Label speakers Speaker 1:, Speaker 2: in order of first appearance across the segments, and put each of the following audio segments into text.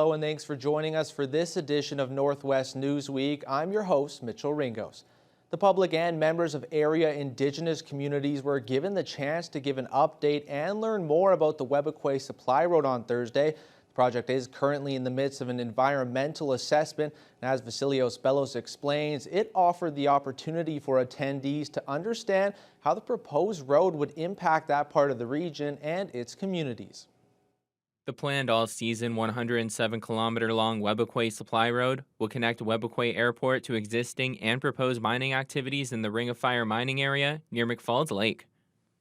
Speaker 1: Hello and thanks for joining us for this edition of Northwest Newsweek. I'm your host, Mitchell Ringos. The public and members of area Indigenous communities were given the chance to give an update and learn more about the Webequie Supply Road on Thursday. The project is currently in the midst of an environmental assessment. And as Vasilios Bellos explains, it offered the opportunity for attendees to understand how the proposed road would impact that part of the region and its communities.
Speaker 2: The planned all-season 107-kilometer-long Webequie Supply Road will connect Webequie Airport to existing and proposed mining activities in the Ring of Fire mining area near McFalls Lake.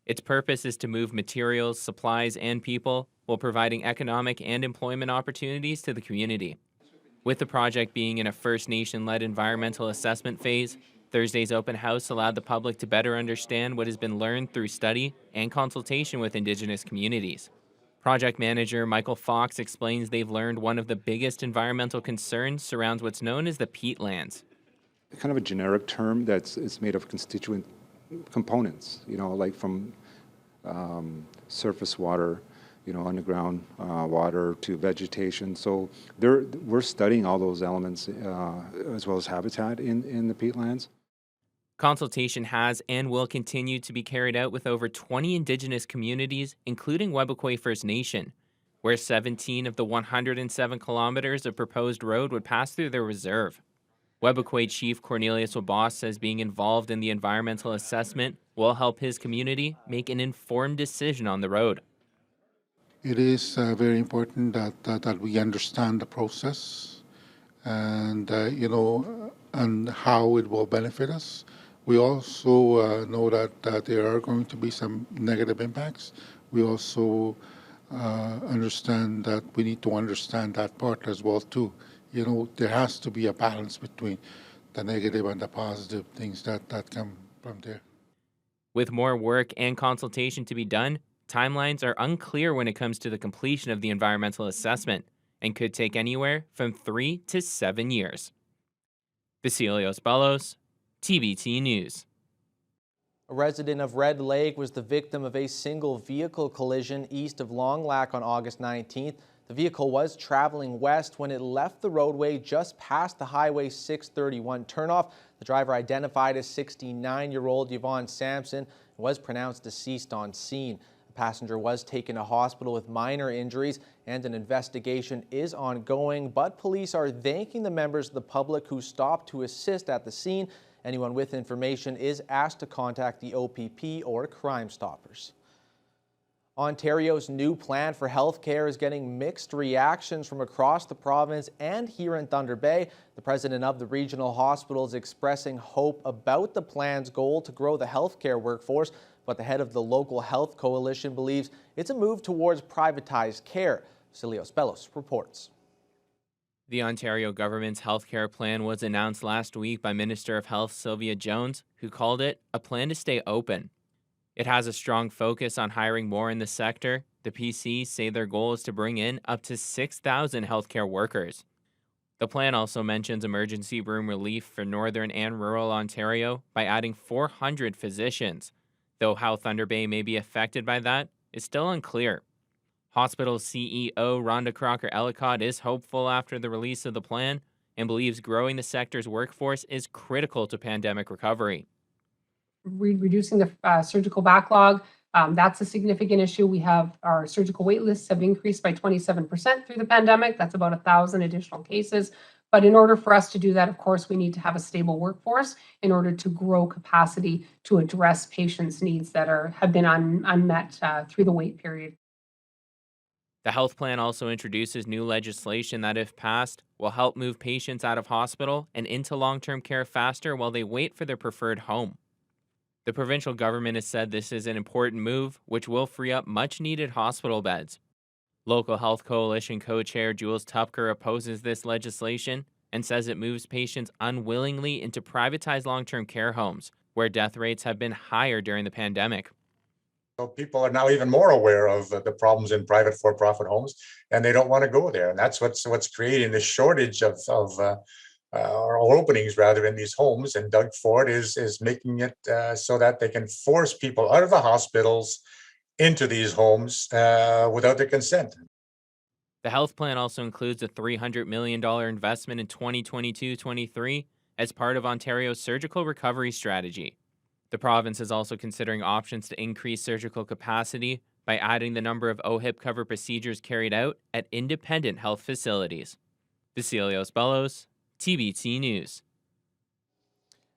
Speaker 2: Its purpose is to move materials, supplies, and people while providing economic and employment opportunities to the community. With the project being in a First Nation-led environmental assessment phase, Thursday's open house allowed the public to better understand what has been learned through study and consultation with Indigenous communities. Project manager Michael Fox explains they've learned one of the biggest environmental concerns surrounds what's known as the peatlands.
Speaker 3: Kind of a generic term it's made of constituent components, like from surface water, underground water to vegetation. So we're studying all those elements as well as habitat in the peatlands.
Speaker 2: Consultation has and will continue to be carried out with over 20 Indigenous communities, including Webequie First Nation, where 17 of the 107 kilometers of proposed road would pass through their reserve. Webequie Chief Cornelius Wabos says being involved in the environmental assessment will help his community make an informed decision on the road.
Speaker 4: It is very important that we understand the process and, and how it will benefit us. We also know that there are going to be some negative impacts. We also understand that we need to understand that part as well too. There has to be a balance between the negative and the positive things that come from there.
Speaker 2: With more work and consultation to be done, timelines are unclear when it comes to the completion of the environmental assessment and could take anywhere from 3 to 7 years. Vasilios Bellos, TBT News.
Speaker 1: A resident of Red Lake was the victim of a single vehicle collision east of Long Lac on August 19th. The vehicle was traveling west when it left the roadway just past the Highway 631 turnoff. The driver, identified as 69-year-old Yvonne Sampson, was pronounced deceased on scene. The passenger was taken to hospital with minor injuries and an investigation is ongoing, but police are thanking the members of the public who stopped to assist at the scene. Anyone with information is asked to contact the OPP or Crime Stoppers. Ontario's new plan for healthcare is getting mixed reactions from across the province and here in Thunder Bay. The president of the regional hospital is expressing hope about the plan's goal to grow the healthcare workforce, but the head of the local health coalition believes it's a move towards privatized care. Vasilios Bellos reports.
Speaker 2: The Ontario government's healthcare plan was announced last week by Minister of Health Sylvia Jones, who called it a plan to stay open. It has a strong focus on hiring more in the sector. The PCs say their goal is to bring in up to 6,000 healthcare workers. The plan also mentions emergency room relief for northern and rural Ontario by adding 400 physicians, though how Thunder Bay may be affected by that is still unclear. Hospital CEO Rhonda Crocker-Ellicott is hopeful after the release of the plan and believes growing the sector's workforce is critical to pandemic recovery.
Speaker 5: Reducing the surgical backlog, that's a significant issue. We have our surgical wait lists have increased by 27% through the pandemic. That's about 1,000 additional cases. But in order for us to do that, of course, we need to have a stable workforce in order to grow capacity to address patients' needs that have been unmet through the wait period.
Speaker 2: The health plan also introduces new legislation that, if passed, will help move patients out of hospital and into long-term care faster while they wait for their preferred home. The provincial government has said this is an important move, which will free up much-needed hospital beds. Local Health Coalition co-chair Jules Tupker opposes this legislation and says it moves patients unwillingly into privatized long-term care homes, where death rates have been higher during the pandemic.
Speaker 6: So people are now even more aware of the problems in private for-profit homes, and they don't want to go there. And that's what's creating the shortage of or openings rather in these homes. And Doug Ford is making it so that they can force people out of the hospitals into these homes without their consent.
Speaker 2: The health plan also includes a $300 million investment in 2022-23 as part of Ontario's surgical recovery strategy. The province is also considering options to increase surgical capacity by adding the number of OHIP cover procedures carried out at independent health facilities. Vasilios Bellos, TBT News.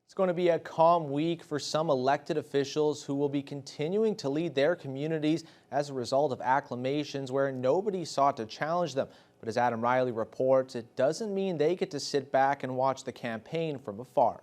Speaker 1: It's going to be a calm week for some elected officials who will be continuing to lead their communities as a result of acclamations where nobody sought to challenge them. But as Adam Riley reports, it doesn't mean they get to sit back and watch the campaign from afar.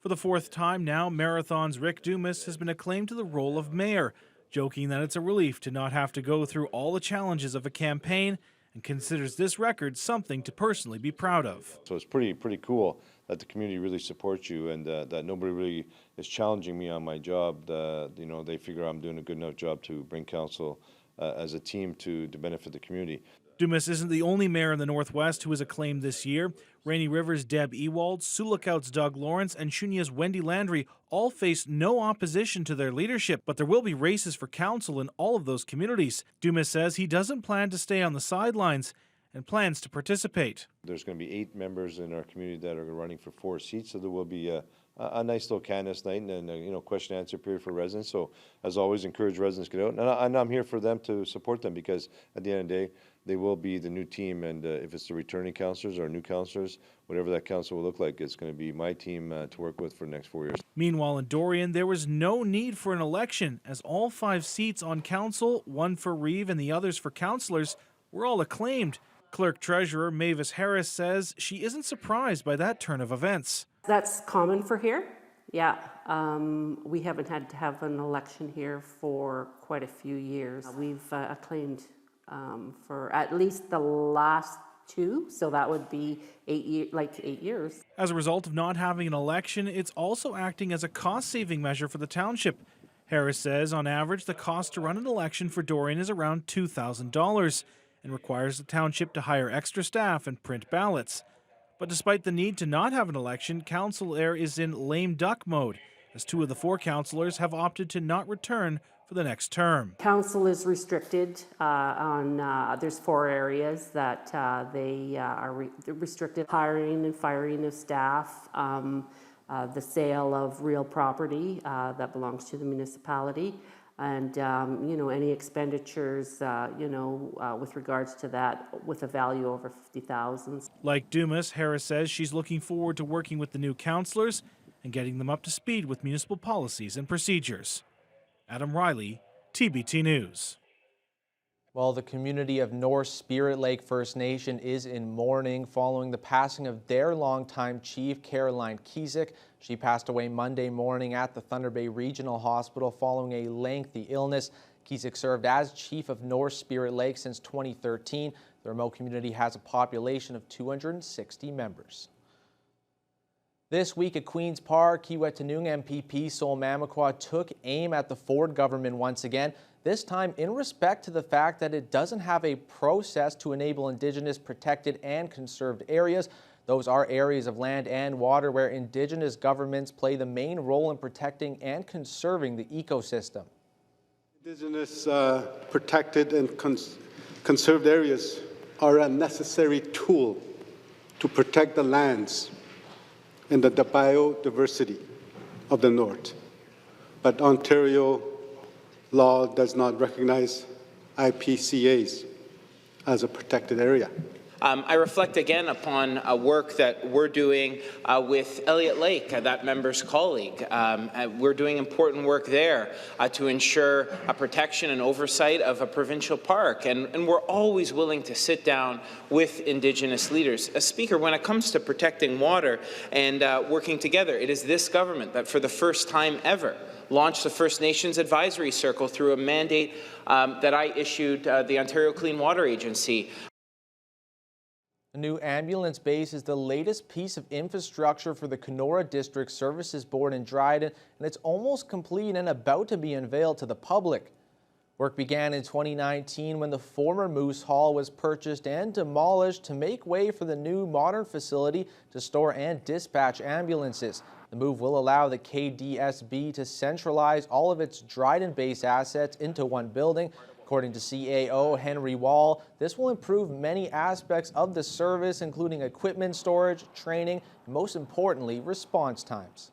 Speaker 7: For the fourth time now, Marathon's Rick Dumas has been acclaimed to the role of mayor, joking that it's a relief to not have to go through all the challenges of a campaign and considers this record something to personally be proud of.
Speaker 8: So it's pretty cool that the community really supports you and that nobody really is challenging me on my job. You know, they figure I'm doing a good enough job to bring council as a team to benefit the community.
Speaker 7: Dumas isn't the only mayor in the Northwest who is acclaimed this year. Rainy River's Deb Ewald, Sioux Lookout's Doug Lawrence, and Shunya's Wendy Landry all face no opposition to their leadership, but there will be races for council in all of those communities. Dumas says he doesn't plan to stay on the sidelines and plans to participate.
Speaker 8: There's going to be 8 members in our community that are running for 4 seats, so there will be a nice little canvas night and a question answer period for residents. So as always, encourage residents to get out, and I'm here for them to support them because at the end of the day, they will be the new team, and if it's the returning councillors or new councillors, whatever that council will look like, it's going to be my team to work with for the next 4 years.
Speaker 7: Meanwhile, in Dorian, there was no need for an election as all 5 seats on council, one for Reeve and the others for councillors, were all acclaimed. Clerk-Treasurer Mavis Harris says she isn't surprised by that turn of events.
Speaker 9: That's common for here. Yeah, we haven't had to have an election here for quite a few years. We've acclaimed for at least the last 2, so that would be 8 years.
Speaker 7: As a result of not having an election, it's also acting as a cost-saving measure for the township. Harris says on average the cost to run an election for Dorian is around $2,000 and requires the township to hire extra staff and print ballots. But despite the need to not have an election, Council Air is in lame duck mode, as 2 of the 4 councillors have opted to not return for the next term.
Speaker 9: Council is restricted there's 4 areas that they are restricted: hiring and firing of staff, the sale of real property that belongs to the municipality, and any expenditures with regards to that with a value over $50,000.
Speaker 7: Like Dumas, Harris says she's looking forward to working with the new councillors and getting them up to speed with municipal policies and procedures. Adam Riley, TBT News.
Speaker 1: Well, the community of North Spirit Lake First Nation is in mourning following the passing of their longtime chief, Caroline Kiesik. She passed away Monday morning at the Thunder Bay Regional Hospital following a lengthy illness. Kiesik served as chief of North Spirit Lake since 2013. The remote community has a population of 260 members. This week at Queen's Park, Kiiwetinoong MPP Sol Mamakwa took aim at the Ford government once again, this time in respect to the fact that it doesn't have a process to enable Indigenous protected and conserved areas. Those are areas of land and water where Indigenous governments play the main role in protecting and conserving the ecosystem.
Speaker 10: Indigenous protected and conserved areas are a necessary tool to protect the lands and the biodiversity of the North. But Ontario law does not recognize IPCAs as a protected area.
Speaker 11: I reflect again upon work that we're doing with Elliott Lake, that member's colleague. We're doing important work there to ensure a protection and oversight of a provincial park, and we're always willing to sit down with Indigenous leaders. Speaker, when it comes to protecting water and working together, it is this government that for the first time ever launched the First Nations Advisory Circle through a mandate that I issued the Ontario Clean Water Agency.
Speaker 1: A new ambulance base is the latest piece of infrastructure for the Kenora District Services Board in Dryden, and it's almost complete and about to be unveiled to the public. Work began in 2019 when the former Moose Hall was purchased and demolished to make way for the new modern facility to store and dispatch ambulances. The move will allow the KDSB to centralize all of its Dryden-based assets into one building. According to CAO Henry Wall, this will improve many aspects of the service, including equipment storage, training, and most importantly, response times.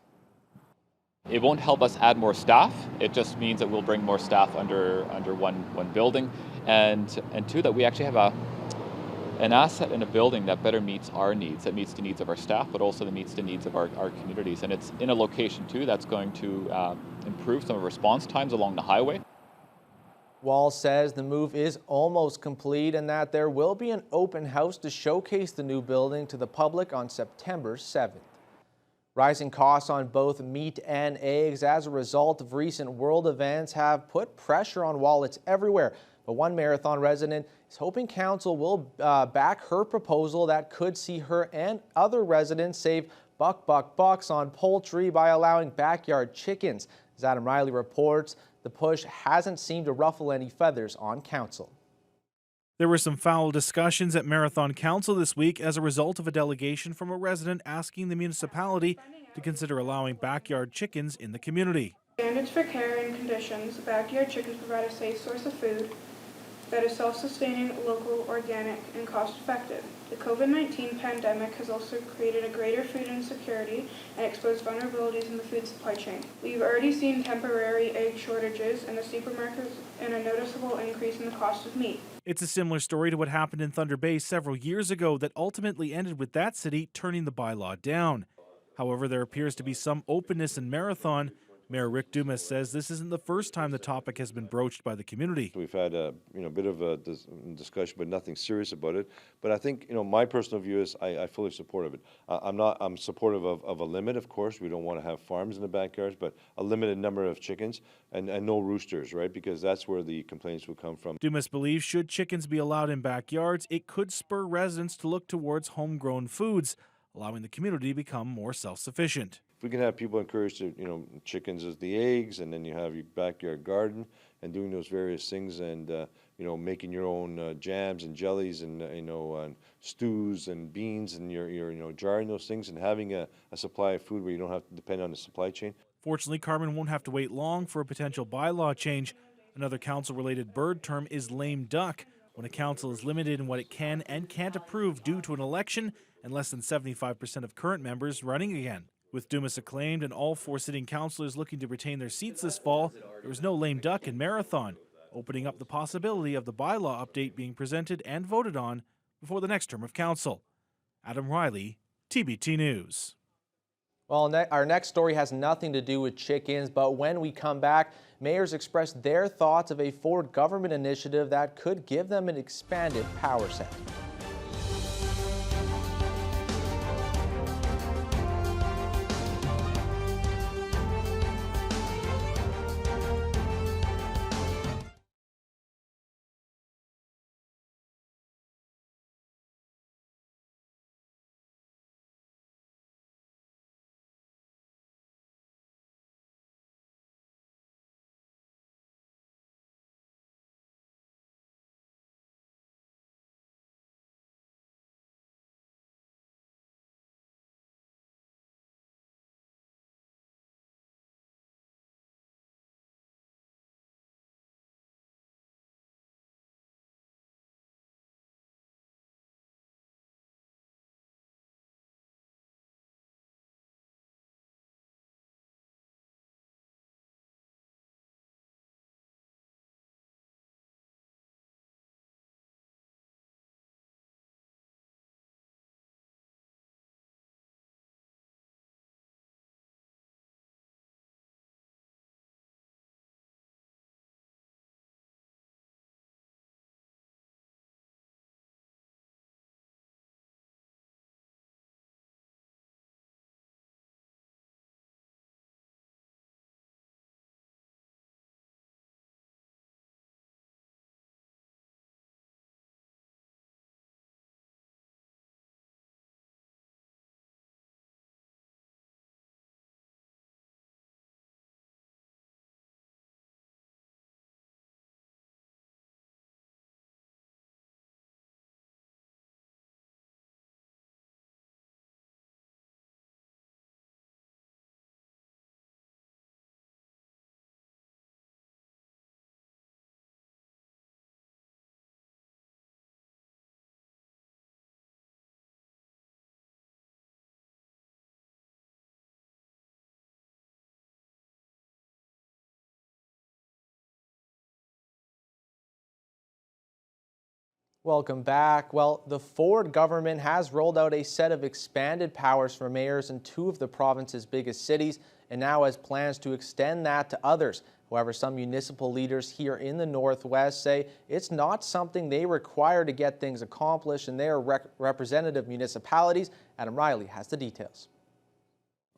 Speaker 12: It won't help us add more staff. It just means that we'll bring more staff under one building, and two, that we actually have an asset in a building that better meets our needs, that meets the needs of our staff, but also that meets the needs of our communities. And it's in a location too that's going to improve some of response times along the highway.
Speaker 1: Wall says the move is almost complete and that there will be an open house to showcase the new building to the public on September 7th. Rising costs on both meat and eggs as a result of recent world events have put pressure on wallets everywhere. But one Marathon resident is hoping council will back her proposal that could see her and other residents save bucks on poultry by allowing backyard chickens. As Adam Riley reports, the push hasn't seemed to ruffle any feathers on council.
Speaker 7: There were some foul discussions at Marathon Council this week as a result of a delegation from a resident asking the municipality to consider allowing backyard chickens in the community.
Speaker 13: Standards for care and conditions, backyard chickens provide a safe source of food that is self-sustaining, local, organic, and cost-effective. The COVID-19 pandemic has also created a greater food insecurity and exposed vulnerabilities in the food supply chain. We've already seen temporary egg shortages in the supermarkets and a noticeable increase in the cost of meat.
Speaker 7: It's a similar story to what happened in Thunder Bay several years ago that ultimately ended with that city turning the bylaw down. However, there appears to be some openness in Marathon. Mayor Rick Dumas says this isn't the first time the topic has been broached by the community.
Speaker 8: We've had a bit of a discussion, but nothing serious about it. But I think my personal view is I fully support of it. I'm supportive of a limit, of course. We don't want to have farms in the backyards, but a limited number of chickens and no roosters, right? Because that's where the complaints will come from.
Speaker 7: Dumas believes should chickens be allowed in backyards, it could spur residents to look towards homegrown foods, allowing the community to become more self-sufficient.
Speaker 8: If we can have people encouraged to, chickens as the eggs, and then you have your backyard garden and doing those various things, and making your own jams and jellies and and stews and beans, and you're jarring those things and having a supply of food where you don't have to depend on the supply chain.
Speaker 7: Fortunately, Carmen won't have to wait long for a potential bylaw change. Another council-related bird term is lame duck, when a council is limited in what it can and can't approve due to an election and less than 75% of current members running again. With Dumas acclaimed and all 4 sitting councillors looking to retain their seats this fall, there was no lame duck in Marathon, opening up the possibility of the bylaw update being presented and voted on before the next term of council. Adam Riley, TBT News.
Speaker 1: Well, our next story has nothing to do with chickens, but when we come back, mayors expressed their thoughts of a Ford government initiative that could give them an expanded power set. Welcome back. Well, the Ford government has rolled out a set of expanded powers for mayors in 2 of the province's biggest cities and now has plans to extend that to others. However, some municipal leaders here in the Northwest say it's not something they require to get things accomplished, and they are representative municipalities. Adam Riley has the details.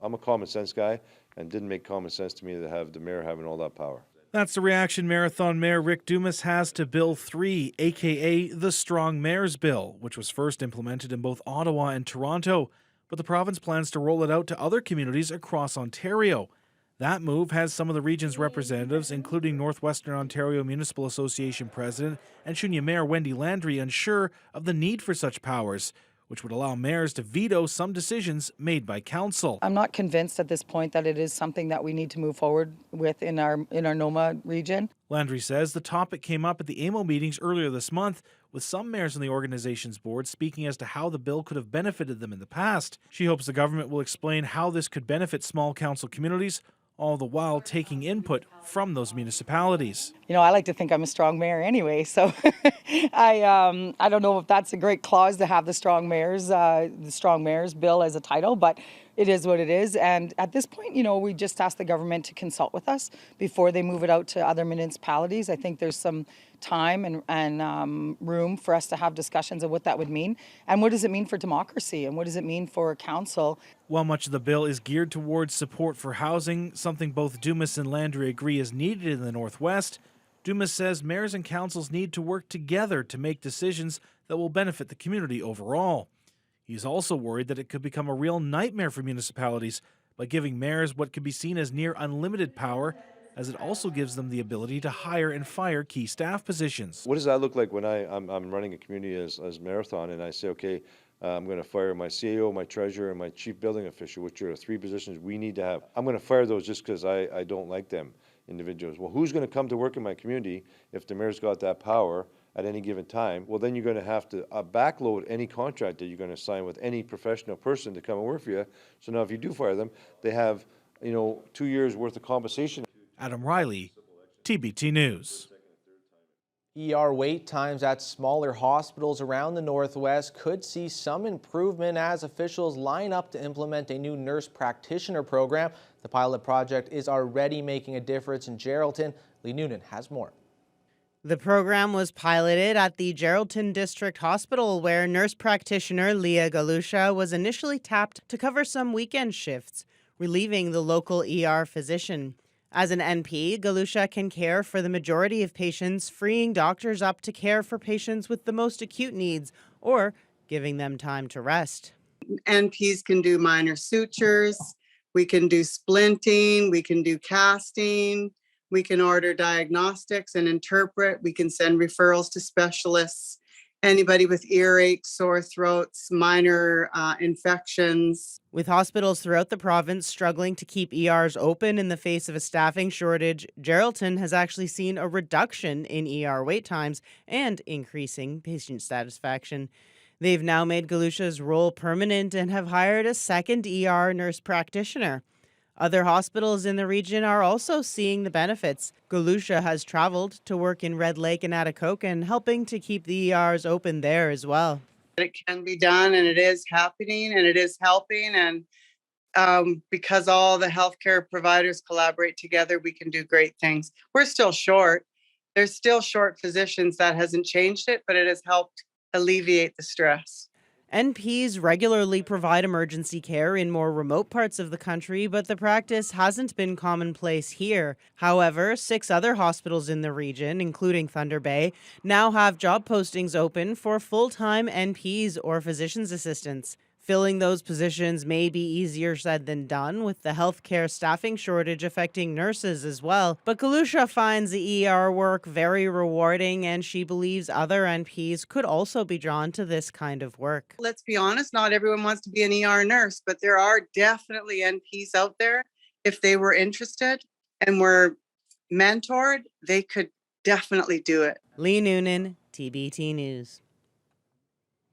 Speaker 8: I'm a common sense guy, and it didn't make common sense to me to have the mayor having all that power.
Speaker 7: That's the reaction Marathon Mayor Rick Dumas has to Bill 3, aka the Strong Mayor's Bill, which was first implemented in both Ottawa and Toronto, but the province plans to roll it out to other communities across Ontario. That move has some of the region's representatives, including Northwestern Ontario Municipal Association President and Shunya Mayor Wendy Landry, unsure of the need for such powers, which would allow mayors to veto some decisions made by council.
Speaker 14: I'm not convinced at this point that it is something that we need to move forward with in our NOMA region.
Speaker 7: Landry says the topic came up at the AMO meetings earlier this month, with some mayors on the organization's board speaking as to how the bill could have benefited them in the past. She hopes the government will explain how this could benefit small council communities, all the while taking input from those municipalities.
Speaker 14: You know, I like to think I'm a strong mayor anyway, so I don't know if that's a great clause to have the strong mayor's bill as a title, but it is what it is. And at this point, you know, we just ask the government to consult with us before they move it out to other municipalities. I think there's some time and room for us to have discussions of what that would mean. And what does it mean for democracy? And what does it mean for council?
Speaker 7: While much of the bill is geared towards support for housing, something both Dumas and Landry agree is needed in the Northwest, Dumas says mayors and councils need to work together to make decisions that will benefit the community overall. He's also worried that it could become a real nightmare for municipalities by giving mayors what could be seen as near unlimited power, as it also gives them the ability to hire and fire key staff positions.
Speaker 8: What does that look like when I'm running a community as Marathon, and I say, okay, I'm going to fire my CAO, my treasurer, and my chief building official, which are 3 positions we need to have. I'm going to fire those just because I don't like them individuals. Well, who's going to come to work in my community if the mayor's got that power at any given time? Well, then you're going to have to backload any contract that you're going to sign with any professional person to come and work for you. So now if you do fire them, they have, 2 years worth of compensation.
Speaker 7: Adam Riley, TBT News.
Speaker 1: ER wait times at smaller hospitals around the Northwest could see some improvement as officials line up to implement a new nurse practitioner program. The pilot project is already making a difference in Geraldton. Lee Noonan has more.
Speaker 15: The program was piloted at the Geraldton District Hospital, where nurse practitioner Leah Galusha was initially tapped to cover some weekend shifts, relieving the local ER physician. As an NP, Galusha can care for the majority of patients, freeing doctors up to care for patients with the most acute needs or giving them time to rest.
Speaker 16: NPs can do minor sutures, we can do splinting, we can do casting, we can order diagnostics and interpret, we can send referrals to specialists. Anybody with earache, sore throats, minor infections.
Speaker 15: With hospitals throughout the province struggling to keep ERs open in the face of a staffing shortage, Geraldton has actually seen a reduction in ER wait times and increasing patient satisfaction. They've now made Galusha's role permanent and have hired a second ER nurse practitioner. Other hospitals in the region are also seeing the benefits. Galusha has traveled to work in Red Lake and Atikokan, helping to keep the ERs open there as well.
Speaker 16: It can be done, and it is happening, and it is helping. And because all the healthcare providers collaborate together, we can do great things. We're still short. There's still short physicians. That hasn't changed it, but it has helped alleviate the stress.
Speaker 15: NPs regularly provide emergency care in more remote parts of the country, but the practice hasn't been commonplace here. However, 6 other hospitals in the region, including Thunder Bay, now have job postings open for full-time NPs or physician's assistants. Filling those positions may be easier said than done, with the healthcare staffing shortage affecting nurses as well. But Galusha finds the ER work very rewarding, and she believes other NPs could also be drawn to this kind of work.
Speaker 16: Let's be honest, not everyone wants to be an ER nurse, but there are definitely NPs out there. If they were interested and were mentored, they could definitely do it.
Speaker 15: Lee Noonan, TBT News.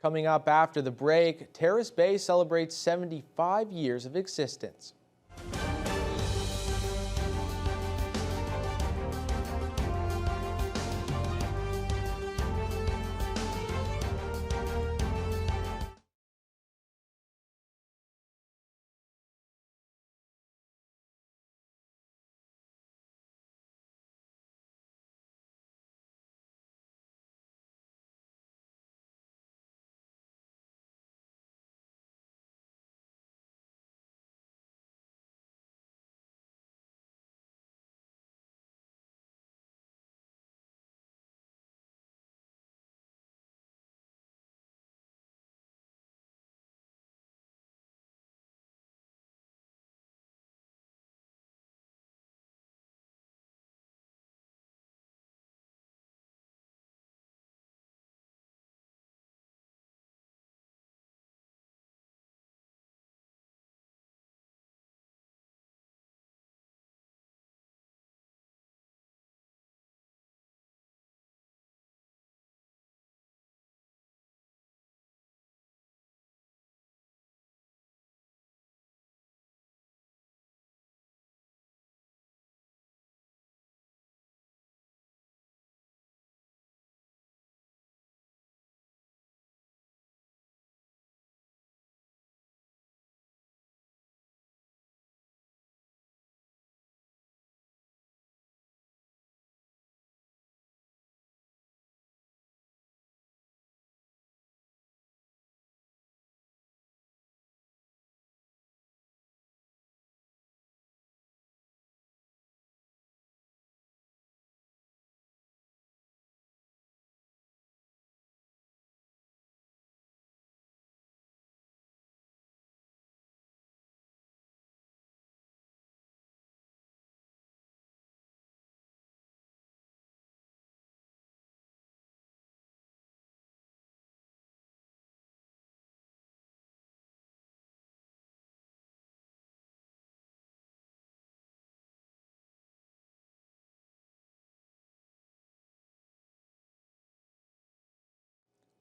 Speaker 1: Coming up after the break, Terrace Bay celebrates 75 years of existence.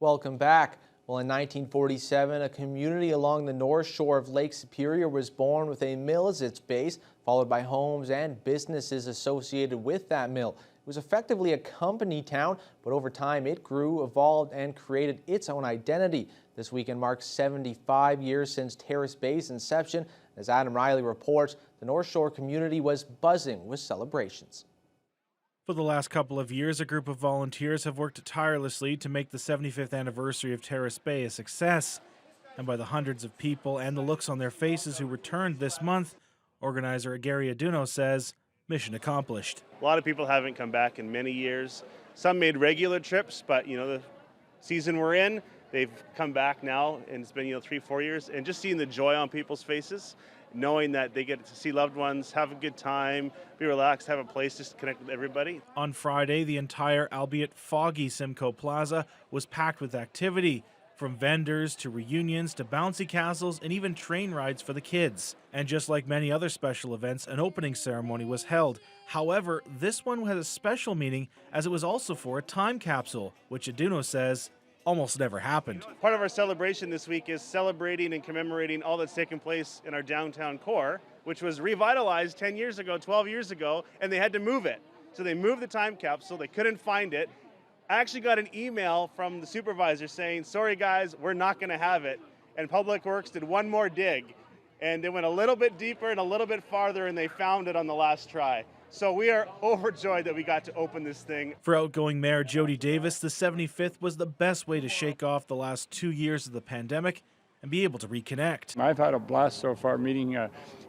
Speaker 1: Welcome back. Well, in 1947, a community along the north shore of Lake Superior was born with a mill as its base, followed by homes and businesses associated with that mill. It was effectively a company town, but over time it grew, evolved, and created its own identity. This weekend marks 75 years since Terrace Bay's inception. As Adam Riley reports, the North Shore community was buzzing with celebrations.
Speaker 7: For the last couple of years, a group of volunteers have worked tirelessly to make the 75th anniversary of Terrace Bay a success. And by the hundreds of people and the looks on their faces who returned this month, organizer Gary Aduno says, mission accomplished.
Speaker 17: A lot of people haven't come back in many years. Some made regular trips, but the season we're in, they've come back now, and it's been 3-4 years. And just seeing the joy on people's faces, knowing that they get to see loved ones, have a good time, be relaxed, have a place just to connect with everybody.
Speaker 7: On Friday, the entire, albeit foggy, Simcoe Plaza was packed with activity, from vendors to reunions to bouncy castles and even train rides for the kids. And just like many other special events, an opening ceremony was held. However, this one had a special meaning as it was also for a time capsule, which Aduno says almost never happened.
Speaker 17: Part of our celebration this week is celebrating and commemorating all that's taken place in our downtown core, which was revitalized 10 years ago, 12 years ago, and they had to move it. So they moved the time capsule, they couldn't find it. I actually got an email from the supervisor saying, sorry guys, we're not gonna have it. And Public Works did one more dig, and they went a little bit deeper and a little bit farther, and they found it on the last try. So we are overjoyed that we got to open this thing.
Speaker 7: For outgoing Mayor Jody Davis, the 75th was the best way to shake off the last 2 years of the pandemic and be able to reconnect.
Speaker 18: I've had a blast so far meeting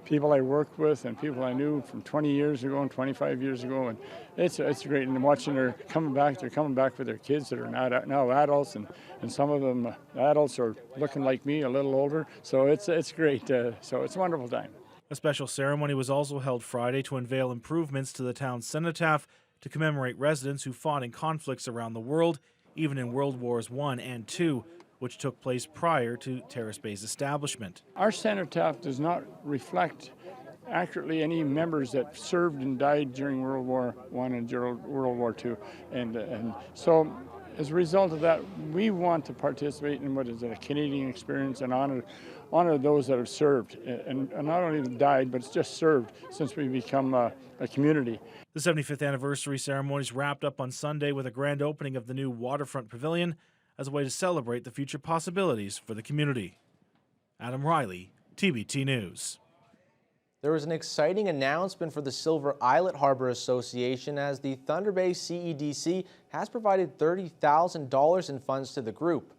Speaker 18: people I worked with and people I knew from 20 years ago and 25 years ago, and it's great. And watching they're coming back with their kids that are now adults, and some of them adults are looking like me, a little older. So it's great. So it's a wonderful time.
Speaker 7: A special ceremony was also held Friday to unveil improvements to the town's cenotaph to commemorate residents who fought in conflicts around the world, even in World Wars I and II, which took place prior to Terrace Bay's establishment.
Speaker 18: Our cenotaph does not reflect accurately any members that served and died during World War I and World War II. And so as a result of that, we want to participate in what is a Canadian experience and honor those that have served, and not only died, but just served since we become a community.
Speaker 7: The 75th anniversary ceremonies wrapped up on Sunday with a grand opening of the new waterfront pavilion as a way to celebrate the future possibilities for the community. Adam Riley, TBT News.
Speaker 1: There was an exciting announcement for the Silver Islet Harbor Association as the Thunder Bay CEDC has provided $30,000 in funds to the group.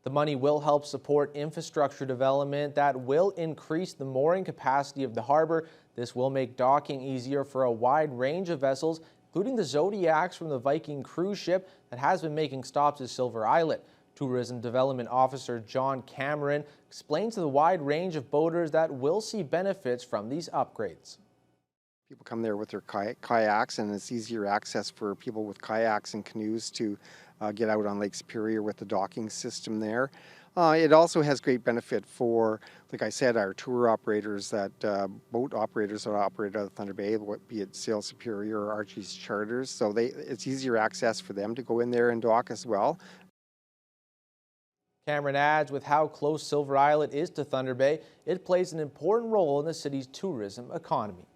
Speaker 1: The money will help support infrastructure development that will increase the mooring capacity of the harbor. This will make docking easier for a wide range of vessels, including the Zodiacs from the Viking cruise ship that has been making stops at Silver Islet. Tourism Development Officer John Cameron explains the wide range of boaters that will see benefits from these upgrades.
Speaker 19: People come there with their kayaks, and it's easier access for people with kayaks and canoes to get out on Lake Superior with the docking system there. It also has great benefit for, like I said, our tour operators, boat operators that operate out of Thunder Bay, be it Sail Superior or Archie's Charters. So it's easier access for them to go in there and dock as well.
Speaker 1: Cameron adds, with how close Silver Islet is to Thunder Bay, it plays an important role in the city's tourism economy.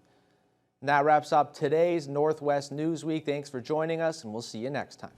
Speaker 1: And that wraps up today's Northwest News Week. Thanks for joining us, and we'll see you next time.